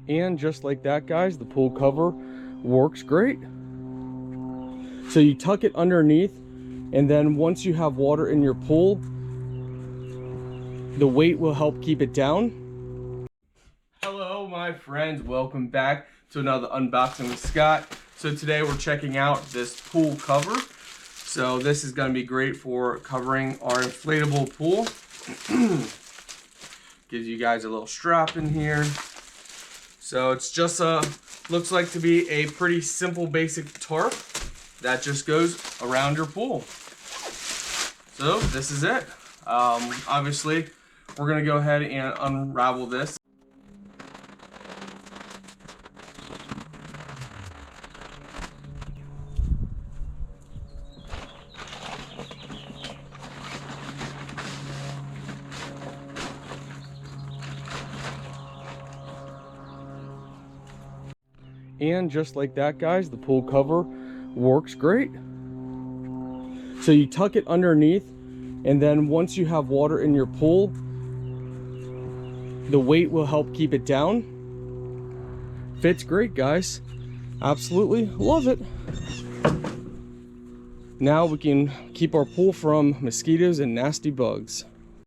And just like that, guys, the pool cover works great. So you tuck it underneath, and then once you have water in your pool, the weight will help keep it down. Hello my friends, welcome back to another unboxing with Scott. So today we're checking out this pool cover. So this is going to be great for covering our inflatable pool. Gives you guys a little strap in here. So it's just looks like to be a pretty simple basic tarp that just goes around your pool. So this is it. Obviously we're gonna go ahead and unravel this. And just like that, guys, the pool cover works great. So you tuck it underneath, and then once you have water in your pool, the weight will help keep it down. Fits great, guys. Absolutely love it. Now we can keep our pool from mosquitoes and nasty bugs.